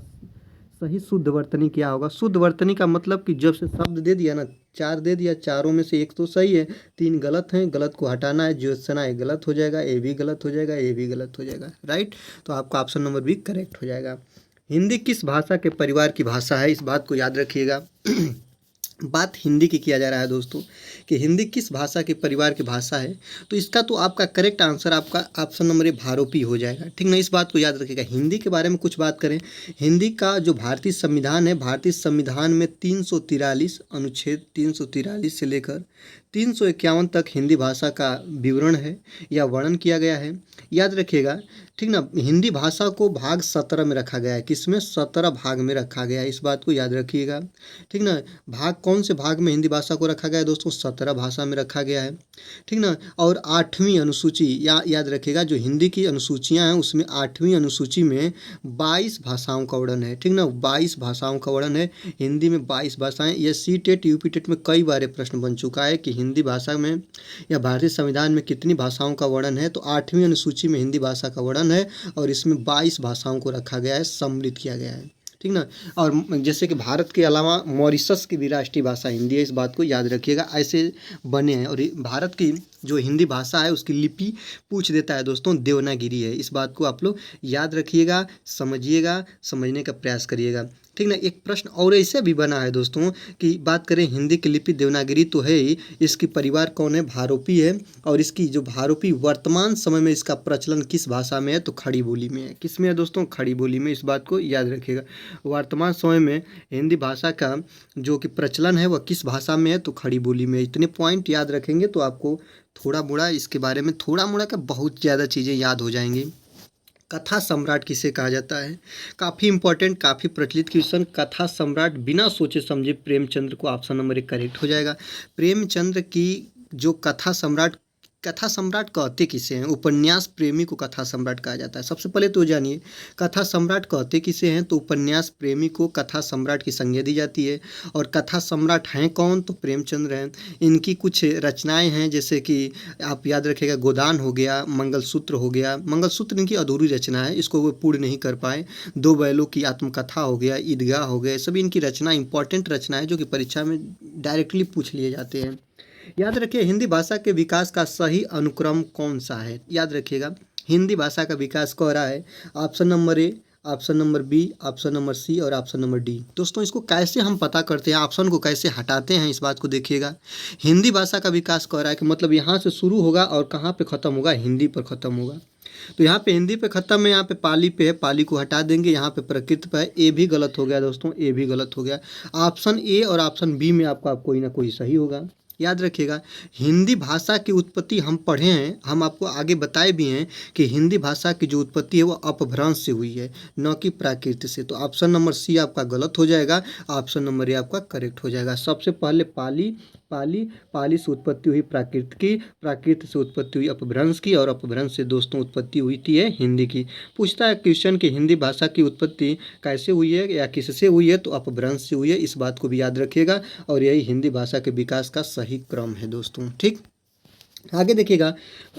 सही शुद्ध वर्तनी क्या होगा? शुद्ध वर्तनी का मतलब कि जब से शब्द दे दिया ना, चार दे दिया, चारों में से एक तो सही है, तीन गलत हैं, गलत को हटाना है, ज्योत्सना ये गलत हो जाएगा, ये भी गलत हो जाएगा, ये भी गलत हो जाएगा, राइट। तो आपका ऑप्शन नंबर बी करेक्ट हो जाएगा। हिंदी किस भाषा के परिवार की भाषा है? इस बात को याद रखिएगा। बात हिंदी की किया जा रहा है दोस्तों, कि हिंदी किस भाषा के परिवार की भाषा है, तो इसका तो आपका करेक्ट आंसर आपका ऑप्शन नंबर ए भारोपी हो जाएगा। ठीक ना, इस बात को याद रखिएगा। हिंदी के बारे में कुछ बात करें, हिंदी का जो भारतीय संविधान है, भारतीय संविधान में 343 अनुच्छेद 343 से लेकर 351 तक हिंदी भाषा का विवरण है या वर्णन किया गया है, याद रखिएगा। ठीक ना, हिंदी भाषा को भाग 17 में रखा गया है, किसमें? 17 भाग में रखा गया है, इस बात को याद रखिएगा। ठीक ना, भाग कौन से भाग में हिंदी भाषा को रखा गया है दोस्तों? 17 भाषा में रखा गया है। ठीक ना, और 8वीं अनुसूची याद रखिएगा, जो हिंदी की अनुसूचियां हैं उसमें 8वीं अनुसूची में 22 भाषाओं का वर्णन है। ठीक ना, 22 भाषाओं का वर्णन है, हिंदी में 22 भाषाएं। ये सी टेट यूपी टेट में कई बार प्रश्न बन चुका है कि हिंदी भाषा में या भारतीय संविधान में कितनी भाषाओं का वर्णन है, तो 8वीं अनुसूची में हिंदी भाषा का वर्णन है और इसमें 22 भाषाओं को रखा गया है, सम्मिलित किया गया है। ठीक ना, और जैसे कि भारत के अलावा मॉरिशस की भी राष्ट्रीय भाषा हिंदी है, इस बात को याद रखिएगा, ऐसे बने हैं। और भारत की जो हिंदी भाषा है उसकी लिपि पूछ देता है दोस्तों, देवनागरी है, इस बात को आप लोग याद रखिएगा, समझिएगा, समझने का प्रयास करिएगा। ठीक ना, एक प्रश्न और ऐसे भी बना है दोस्तों कि बात करें हिंदी की लिपि देवनागरी तो है ही, इसकी परिवार कौन है? भारोपी है। और इसकी जो भारोपी वर्तमान समय में इसका प्रचलन किस भाषा में है? तो खड़ी बोली में है। किस में है दोस्तों? खड़ी बोली में, इस बात को याद रखिएगा। वर्तमान समय में हिंदी भाषा का जो कि प्रचलन है वह किस भाषा में है? तो खड़ी बोली में। इतने पॉइंट याद रखेंगे तो आपको थोड़ा मोड़ा इसके बारे में, थोड़ा मोड़ा का बहुत ज़्यादा चीज़ें याद हो जाएंगी। कथा सम्राट किसे कहा जाता है? काफ़ी इंपॉर्टेंट, काफ़ी प्रचलित क्वेश्चन। कथा सम्राट बिना सोचे समझे प्रेमचंद्र को ऑप्शन नंबर 1 करेक्ट हो जाएगा। प्रेमचंद्र की जो कथा सम्राट कहते किसे हैं? उपन्यास प्रेमी को कथा सम्राट कहा जाता है। सबसे पहले तो जानिए कथा सम्राट कहते किसे हैं, तो उपन्यास प्रेमी को कथा सम्राट की संज्ञा दी जाती है। और कथा सम्राट हैं कौन? तो प्रेमचंद्र हैं। इनकी कुछ रचनाएं हैं, जैसे कि आप याद रखिएगा, गोदान हो गया, मंगलसूत्र हो गया। मंगलसूत्र इनकी अधूरी रचना है, इसको वो पूर्ण नहीं कर पाए। दो बैलों की आत्मकथा हो गया, ईदगाह हो गया, सभी इनकी रचना इंपॉर्टेंट रचना है जो कि परीक्षा में डायरेक्टली पूछ लिए जाते हैं। याद रखिए, हिंदी भाषा के विकास का सही अनुक्रम कौन सा है? याद रखिएगा, हिंदी भाषा का विकास कह रहा है option number A, option number B, option number C और ऑप्शन नंबर डी। दोस्तों इसको कैसे हम पता करते हैं, ऑप्शन को कैसे हटाते हैं, इस बात को देखिएगा। हिंदी भाषा का विकास कह रहा है कि मतलब यहाँ से शुरू होगा और कहाँ पे ख़त्म होगा? हिंदी पर ख़त्म होगा। तो यहाँ पे हिंदी पे ख़त्म है, यहाँ पे पाली पे है, पाली को हटा देंगे, यहाँ पे प्रकृत पे है। ए भी गलत हो गया दोस्तों, ए भी गलत हो गया। ऑप्शन ए और ऑप्शन बी में आपका कोई ना कोई सही होगा। याद रखिएगा, हिंदी भाषा की उत्पत्ति हम पढ़े हैं, हम आपको आगे बताए भी हैं कि हिंदी भाषा की जो उत्पत्ति है वो अपभ्रंश से हुई है, न कि प्राकृत से। तो ऑप्शन नंबर सी आपका गलत हो जाएगा, ऑप्शन नंबर ए आपका करेक्ट हो जाएगा। सबसे पहले पाली से उत्पत्ति हुई प्राकृत की, प्राकृत से उत्पत्ति हुई अपभ्रंश की, और अपभ्रंश से दोस्तों उत्पत्ति हुई थी है हिंदी की। पूछता है क्वेश्चन कि हिंदी भाषा की उत्पत्ति कैसे हुई है या किससे हुई है, तो अपभ्रंश से हुई है, इस बात को भी याद रखिएगा। और यही हिंदी भाषा के विकास का सही क्रम है दोस्तों। ठीक, आगे देखिएगा,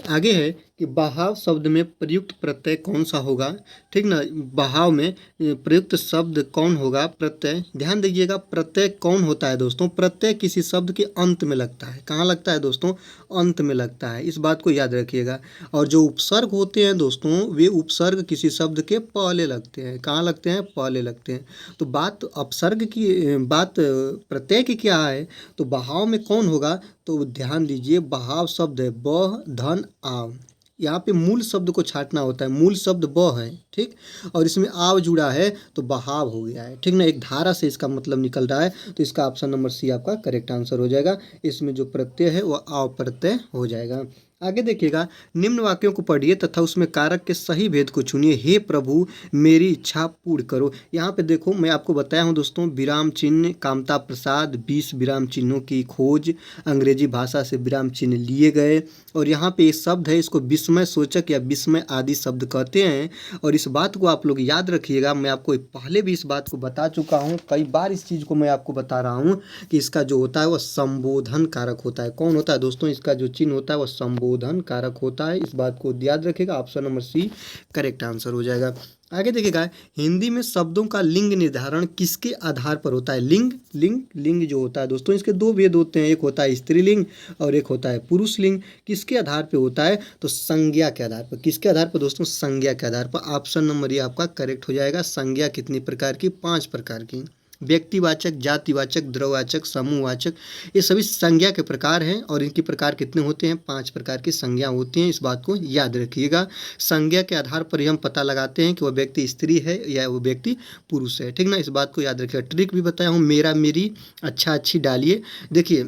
आगे है कि बहाव शब्द में प्रयुक्त प्रत्यय कौन सा होगा? ठीक ना, बहाव में प्रयुक्त शब्द कौन होगा? प्रत्यय। ध्यान दीजिएगा, प्रत्यय कौन होता है दोस्तों? प्रत्यय किसी शब्द के अंत में लगता है। कहाँ लगता है दोस्तों? अंत में लगता है, इस बात को याद रखिएगा। और जो उपसर्ग होते हैं दोस्तों, वे उपसर्ग किसी शब्द के पहले लगते हैं। कहाँ लगते हैं? पहले लगते हैं। तो बात अपसर्ग की, बात प्रत्यय की क्या है, तो बहाव में कौन होगा? तो ध्यान दीजिए, बहाव शब्द है बह धन आव, यहाँ पे मूल शब्द को छांटना होता है। मूल शब्द ब है, ठीक, और इसमें आव जुड़ा है तो बहाव हो गया है। ठीक ना, एक धारा से इसका मतलब निकल रहा है, तो इसका ऑप्शन नंबर सी आपका करेक्ट आंसर हो जाएगा। इसमें जो प्रत्यय है वह आव प्रत्यय हो जाएगा। आगे देखिएगा, निम्न वाक्यों को पढ़िए तथा उसमें कारक के सही भेद को चुनिए। हे प्रभु मेरी इच्छा पूर्ण करो। यहाँ पे देखो मैं आपको बताया हूँ दोस्तों, विराम चिन्ह, कामता प्रसाद, 20 विराम चिन्हों की खोज, अंग्रेजी भाषा से विराम चिन्ह लिए गए। और यहाँ पे एक शब्द है, इसको विस्मय सूचक या विस्मय आदि शब्द कहते हैं। और इस बात को आप लोग याद रखिएगा, मैं आपको पहले भी इस बात को बता चुका हूँ, कई बार इस चीज़ को मैं आपको बता रहा हूँ कि इसका जो होता है वह संबोधन कारक होता है। कौन होता है दोस्तों? इसका जो चिन्ह होता है वह संबोधन कारक होता है। इस बात को याद रखिएगा। Option number C correct answer हो जाएगा। आगे देखिएगा, हिंदी में शब्दों का लिंग निर्धारण किसके आधार पर होता है? लिंग जो होता है दोस्तों, इसके दो भेद होते हैं, एक होता है स्त्रीलिंग और एक होता है पुरुष लिंग। किसके आधार पर होता है? तो संज्ञा के आधार पर। किसके आधार पर दोस्तों? संज्ञा के आधार पर। ऑप्शन नंबर ये आपका करेक्ट हो जाएगा। संज्ञा कितनी प्रकार की? 5 प्रकार की। व्यक्तिवाचक, जातिवाचक, द्रववाचक, समूहवाचक, ये सभी संज्ञा के प्रकार हैं। और इनके प्रकार कितने होते हैं? 5 प्रकार की संज्ञा होती हैं। इस बात को याद रखिएगा। संज्ञा के आधार पर ही हम पता लगाते हैं कि वह व्यक्ति स्त्री है या वो व्यक्ति पुरुष है। ठीक ना, इस बात को याद रखिएगा। ट्रिक भी बताया हूँ, मेरा मेरी, अच्छा अच्छी डालिए। देखिए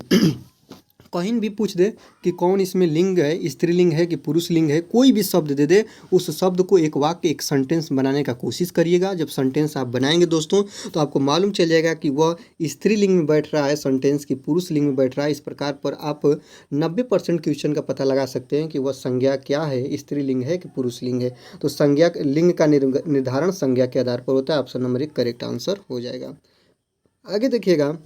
कहीं भी पूछ दे कि कौन इसमें लिंग है, स्त्रीलिंग है कि पुरुष लिंग है, कोई भी शब्द दे दे, उस शब्द को एक वाक्य, एक सेंटेंस बनाने का कोशिश करिएगा। जब सेंटेंस आप बनाएंगे दोस्तों तो आपको मालूम चल जाएगा कि वह स्त्रीलिंग में बैठ रहा है सेंटेंस की पुरुष लिंग में बैठ रहा है। इस प्रकार पर आप 90% क्वेश्चन का पता लगा सकते हैं कि वह संज्ञा क्या है, स्त्रीलिंग है कि पुरुष लिंग है। तो संज्ञा लिंग का निर्धारण संज्ञा के आधार पर होता है। ऑप्शन नंबर 1 करेक्ट आंसर हो जाएगा। आगे देखिएगा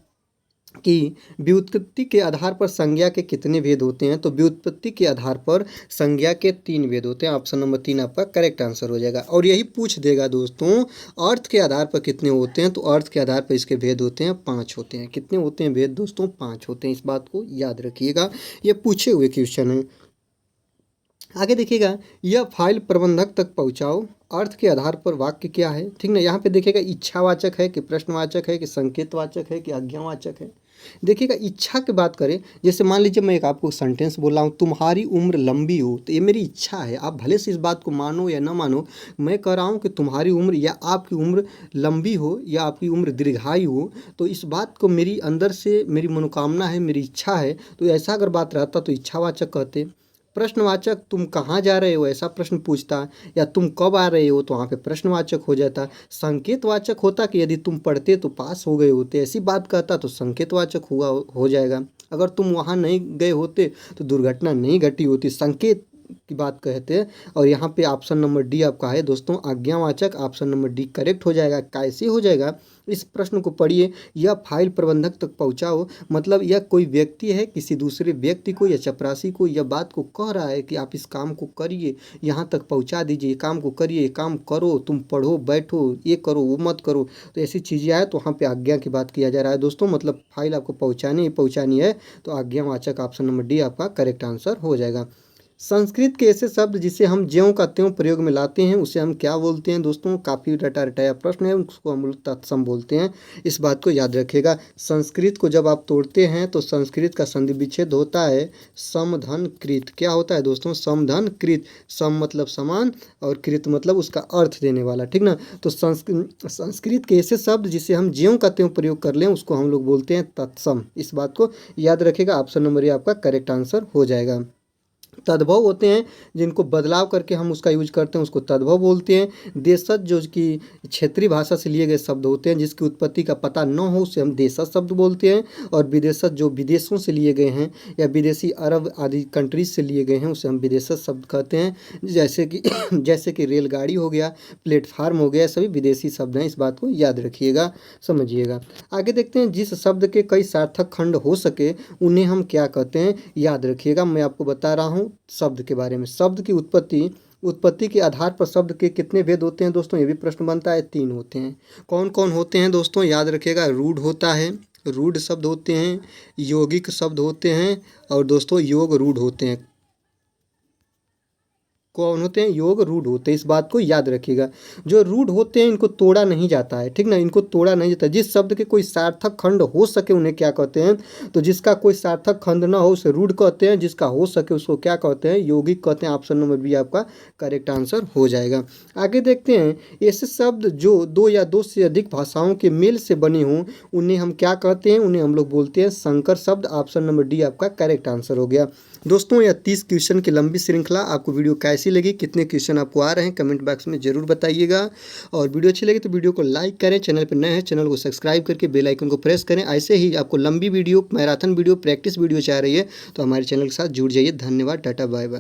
कि व्युत्पत्ति के आधार पर संज्ञा के कितने भेद होते हैं? तो व्युत्पत्ति के आधार पर संज्ञा के 3 भेद होते हैं। ऑप्शन नंबर 3 आपका करेक्ट आंसर हो जाएगा। और यही पूछ देगा दोस्तों, अर्थ के आधार पर कितने होते हैं? तो अर्थ के आधार पर इसके भेद होते हैं 5 होते हैं। कितने होते हैं भेद दोस्तों? 5 होते हैं। इस बात को याद रखिएगा, ये पूछे हुए क्वेश्चन है। आगे देखिएगा, यह फाइल प्रबंधक तक पहुंचाओ। अर्थ के आधार पर वाक्य क्या है? ठीक ना, यहाँ पे देखिएगा इच्छावाचक है कि प्रश्नवाचक है कि संकेतवाचक है कि आज्ञावाचक है। देखिएगा इच्छा की बात करें, जैसे मान लीजिए मैं एक आपको सेंटेंस बोल रहा हूँ, तुम्हारी उम्र लंबी हो, तो ये मेरी इच्छा है। आप भले से इस बात को मानो या ना मानो, मैं कह रहा हूँ कि तुम्हारी उम्र या आपकी उम्र लंबी हो या आपकी उम्र दीर्घायु हो, तो इस बात को मेरी अंदर से मेरी मनोकामना है, मेरी इच्छा है। तो ऐसा अगर बात रहता तो इच्छावाचक कहते। प्रश्नवाचक, तुम कहाँ जा रहे हो, ऐसा प्रश्न पूछता, या तुम कब आ रहे हो, तो वहाँ पे प्रश्नवाचक हो जाता। संकेतवाचक होता कि यदि तुम पढ़ते तो पास हो गए होते, ऐसी बात कहता तो संकेतवाचक हुआ हो जाएगा। अगर तुम वहाँ नहीं गए होते तो दुर्घटना नहीं घटी होती, संकेत की बात कहते हैं। और यहाँ पे ऑप्शन नंबर डी आपका है दोस्तों आज्ञावाचक। ऑप्शन नंबर डी करेक्ट हो जाएगा। कैसे हो जाएगा? इस प्रश्न को पढ़िए, यह फाइल प्रबंधक तक पहुंचाओ, मतलब यह कोई व्यक्ति है किसी दूसरे व्यक्ति को या चपरासी को यह बात को कह रहा है कि आप इस काम को करिए, यहाँ तक पहुंचा दीजिए, ये काम को करिए, ये काम करो, तुम पढ़ो, बैठो, ये करो, वो मत करो। तो ऐसी चीज़ें आए तो वहाँ पे आज्ञा की बात किया जा रहा है दोस्तों, मतलब फाइल आपको पहुँचानी है। तो आज्ञावाचक ऑप्शन नंबर डी आपका करेक्ट आंसर हो जाएगा। संस्कृत के ऐसे शब्द जिसे हम ज्यों का त्यों प्रयोग में लाते हैं उसे हम क्या बोलते हैं दोस्तों? काफ़ी रटा रटाया प्रश्न है, उसको हम लोग तत्सम बोलते हैं। इस बात को याद रखिएगा। संस्कृत को जब आप तोड़ते हैं तो संस्कृत का संधि विच्छेद होता है समधन कृत। क्या होता है दोस्तों? समधन कृत। सम मतलब समान और कृत मतलब उसका अर्थ देने वाला। ठीक ना, तो संस्कृत के ऐसे शब्द जिसे हम ज्यों का त्यों प्रयोग कर लें उसको हम लोग बोलते हैं तत्सम। इस बात को याद रखिएगा। ऑप्शन नंबर ये आपका करेक्ट आंसर हो जाएगा। तद्भव होते हैं जिनको बदलाव करके हम उसका यूज करते हैं, उसको तद्भव बोलते हैं। देशज जो कि क्षेत्रीय भाषा से लिए गए शब्द होते हैं, जिसकी उत्पत्ति का पता न हो उसे हम देशज शब्द बोलते हैं। और विदेशज जो विदेशों से लिए गए हैं या विदेशी अरब आदि कंट्रीज से लिए गए हैं उसे हम विदेशज शब्द कहते हैं। जैसे कि रेलगाड़ी हो गया, प्लेटफार्म हो गया, सभी विदेशी शब्द हैं। इस बात को याद रखिएगा, समझिएगा। आगे देखते हैं, जिस शब्द के कई सार्थक खंड हो सके उन्हें हम क्या कहते हैं? याद रखिएगा, मैं आपको बता रहा हूँ शब्द के बारे में। शब्द की उत्पत्ति के आधार पर शब्द के कितने भेद होते हैं दोस्तों? ये भी प्रश्न बनता है। 3 होते हैं। कौन कौन होते हैं दोस्तों? याद रखिएगा। रूढ़ होता है, रूढ़ शब्द होते हैं, यौगिक शब्द होते हैं और दोस्तों योग रूढ़ होते हैं। कौन होते हैं? योग रूढ़ होते हैं। इस बात को याद रखिएगा। जो रूढ़ होते हैं इनको तोड़ा नहीं जाता है, ठीक ना, इनको तोड़ा नहीं जाता। जिस शब्द के कोई सार्थक खंड हो सके उन्हें क्या कहते हैं? तो जिसका कोई सार्थक खंड ना हो उसे रूढ़ कहते हैं, जिसका हो सके उसको क्या कहते हैं? यौगिक कहते हैं। ऑप्शन नंबर बी आपका करेक्ट आंसर हो जाएगा। आगे देखते हैं, ऐसे शब्द जो दो या दो से अधिक भाषाओं के मेल से बने हों उन्हें हम क्या कहते हैं? उन्हें हम लोग बोलते हैं संकर शब्द। ऑप्शन नंबर डी आपका करेक्ट आंसर हो गया। दोस्तों, यह 30 क्वेश्चन की लंबी श्रृंखला आपको वीडियो कैसी लगी, कितने क्वेश्चन आपको आ रहे हैं, कमेंट बॉक्स में जरूर बताइएगा। और वीडियो अच्छी लगी तो वीडियो को लाइक करें, चैनल पर नए हैं चैनल को सब्सक्राइब करके बेल आइकन को प्रेस करें। ऐसे ही आपको लंबी video, marathon video, practice video चाह रही है तो हमारे चैनल के साथ जुड़ जाइए। धन्यवाद, टाटा, बाय बाय।